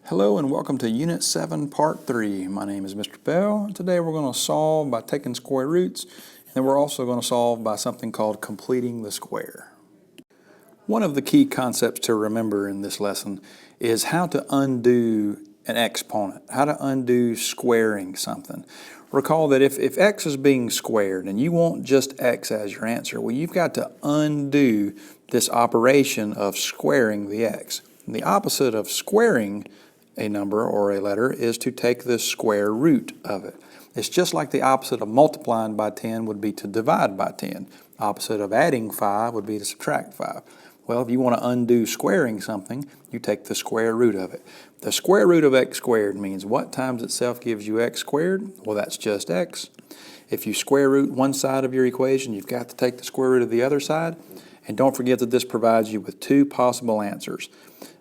Hello and welcome to Unit 7, Part 3. My name is Mr. Bell, and today we're going to solve by taking square roots, and then we're also going to solve by something called completing the square. One of the key concepts to remember in this lesson is how to undo an exponent, how to undo squaring something. Recall that if x is being squared and you want just x as your answer, well, you've got to undo this operation of squaring the x. And the opposite of squaring a number or a letter is to take the square root of it. It's just like the opposite of multiplying by 10 would be to divide by 10. Opposite of adding 5 would be to subtract 5. Well, if you want to undo squaring something, you take the square root of it. The square root of x squared means what times itself gives you x squared? Well, that's just x. If you square root one side of your equation, you've got to take the square root of the other side. And don't forget that this provides you with two possible answers.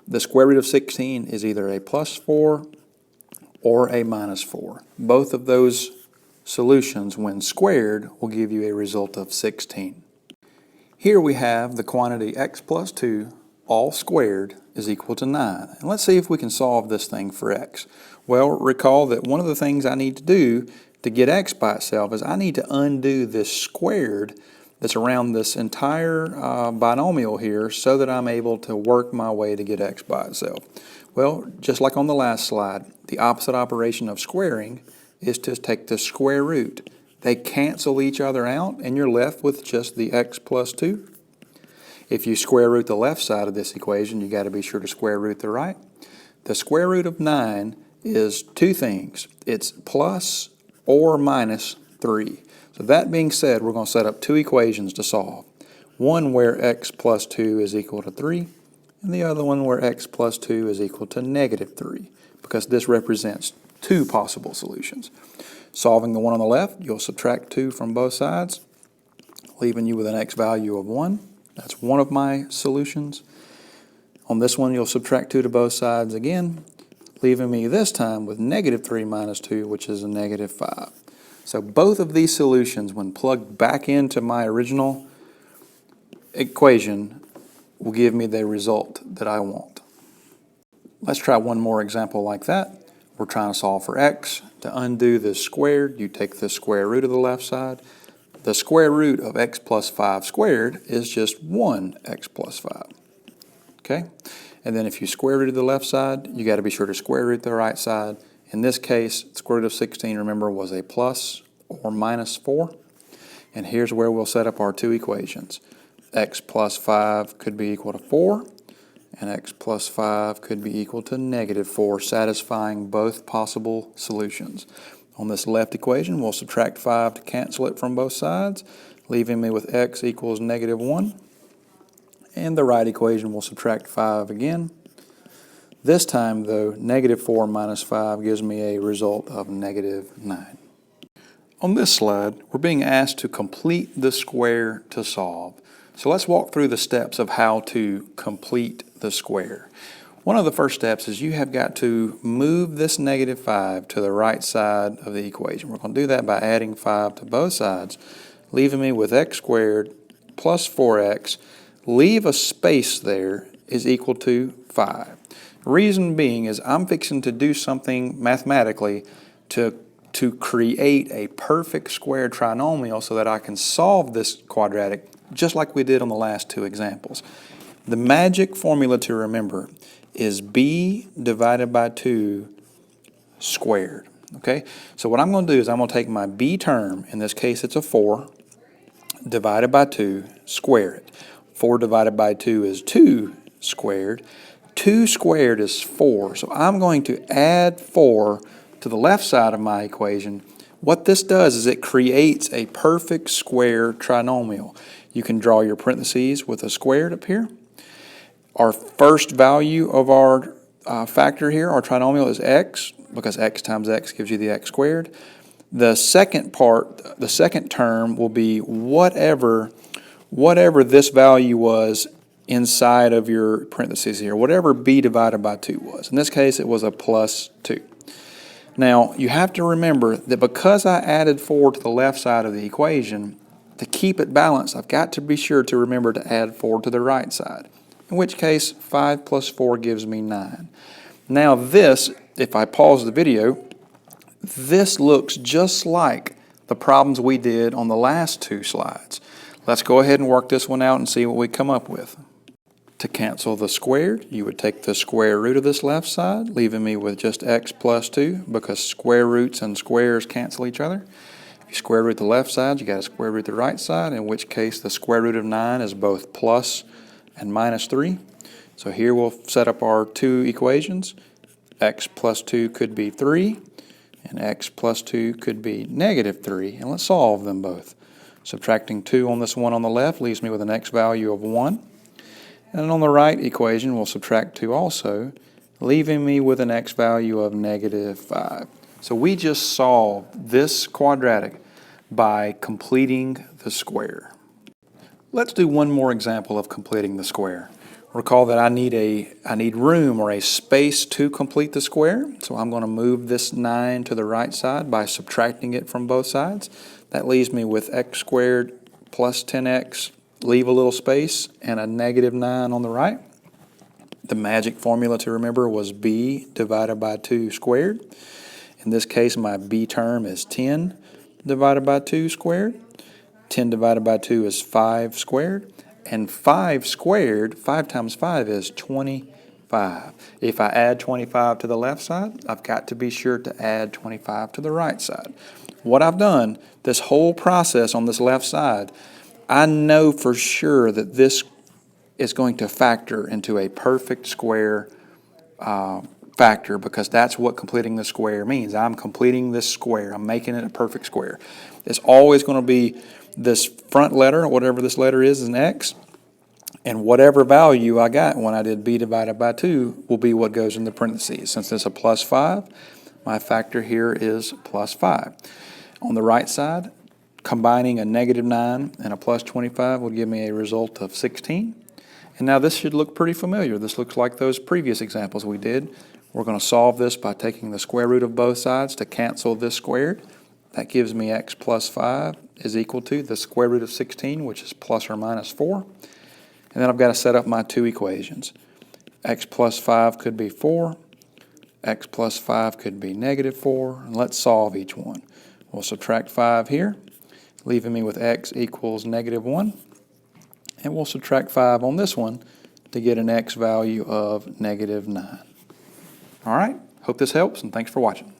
The square root of 16 is either a plus 4 or a minus 4. Both of those solutions, when squared, will give you a result of 16. Here we have the quantity x plus 2 all squared is equal to 9. And let's see if we can solve this thing for x. Well, recall that one of the things I need to do to get x by itself is I need to undo this squared that's around this entire binomial here so that I'm able to work my way to get x by itself. Well, just like on the last slide, the opposite operation of squaring is to take the square root. They cancel each other out and you're left with just the x plus 2. If you square root the left side of this equation, you got to be sure to square root the right. The square root of 9 is two things. It's plus or minus 3. So that being said, we're going to set up two equations to solve. One where x plus 2 is equal to 3, and the other one where x plus 2 is equal to negative 3, because this represents two possible solutions. Solving the one on the left, you'll subtract 2 from both sides, leaving you with an x value of 1. That's one of my solutions. On this one, you'll subtract 2 to both sides again, leaving me this time with negative 3 minus 2, which is a negative 5. So both of these solutions, when plugged back into my original equation, will give me the result that I want. Let's try one more example like that. We're trying to solve for x. To undo this squared, you take the square root of the left side. The square root of x plus 5 squared is just 1x plus 5. Okay? And then if you square root the left side, you got to be sure to square root the right side. In this case, square root of 16, remember, was a plus or minus 4. And here's where we'll set up our two equations. X plus 5 could be equal to 4, and x plus 5 could be equal to negative 4, satisfying both possible solutions. On this left equation, we'll subtract 5 to cancel it from both sides, leaving me with x equals negative 1. And the right equation will subtract 5 again. This time, though, negative 4 minus 5 gives me a result of negative 9. On this slide, we're being asked to complete the square to solve. So let's walk through the steps of how to complete the square. One of the first steps is you have got to move this negative 5 to the right side of the equation. We're going to do that by adding 5 to both sides, leaving me with x squared plus 4x. Leave a space there is equal to 5. Reason being is I'm fixing to do something mathematically to create a perfect square trinomial so that I can solve this quadratic just like we did on the last two examples. The magic formula to remember is b divided by 2 squared. Okay, so what I'm going to do is I'm going to take my b term, in this case it's a 4, divided by 2, square it. 4 divided by 2 is 2 squared. 2 squared is 4, so I'm going to add 4 to the left side of my equation. What this does is it creates a perfect square trinomial. You can draw your parentheses with a squared up here. Our first value of our factor here, our trinomial, is x, because x times x gives you the x squared. The second part, the second term, will be whatever this value was inside of your parentheses here, whatever b divided by 2 was. In this case, it was a plus 2. Now, you have to remember that because I added 4 to the left side of the equation, to keep it balanced, I've got to be sure to remember to add 4 to the right side, in which case 5 plus 4 gives me 9. Now this, if I pause the video, this looks just like the problems we did on the last two slides. Let's go ahead and work this one out and see what we come up with. To cancel the squared, you would take the square root of this left side, leaving me with just x plus 2, because square roots and squares cancel each other. If you square root the left side, you got to square root the right side, in which case the square root of 9 is both plus and minus 3. So here we'll set up our two equations. X plus 2 could be 3, and x plus 2 could be negative 3, and let's solve them both. Subtracting 2 on this one on the left leaves me with an x value of 1. And on the right equation, we'll subtract 2 also, leaving me with an x value of negative 5. So we just solved this quadratic by completing the square. Let's do one more example of completing the square. Recall that I need room or a space to complete the square, so I'm going to move this 9 to the right side by subtracting it from both sides. That leaves me with x squared plus 10x, leave a little space, and a negative 9 on the right. The magic formula to remember was b divided by 2 squared. In this case, my b term is 10 divided by 2 squared. 10 divided by 2 is 5 squared. And 5 squared, 5 times 5 is 25. If I add 25 to the left side, I've got to be sure to add 25 to the right side. What I've done, this whole process on this left side, I know for sure that this is going to factor into a perfect square factor, because that's what completing the square means. I'm completing this square. I'm making it a perfect square. It's always going to be this front letter, whatever this letter is an x, and whatever value I got when I did b divided by 2 will be what goes in the parentheses. Since it's a plus 5, my factor here is plus 5. On the right side, combining a negative 9 and a plus 25 will give me a result of 16. And now this should look pretty familiar. This looks like those previous examples we did. We're going to solve this by taking the square root of both sides to cancel this squared. That gives me x plus 5 is equal to the square root of 16, which is plus or minus 4. And then I've got to set up my two equations. X plus 5 could be 4. X plus 5 could be negative 4. And let's solve each one. We'll subtract 5 here, leaving me with x equals negative 1. And we'll subtract 5 on this one to get an x value of negative 9. All right, hope this helps, and thanks for watching.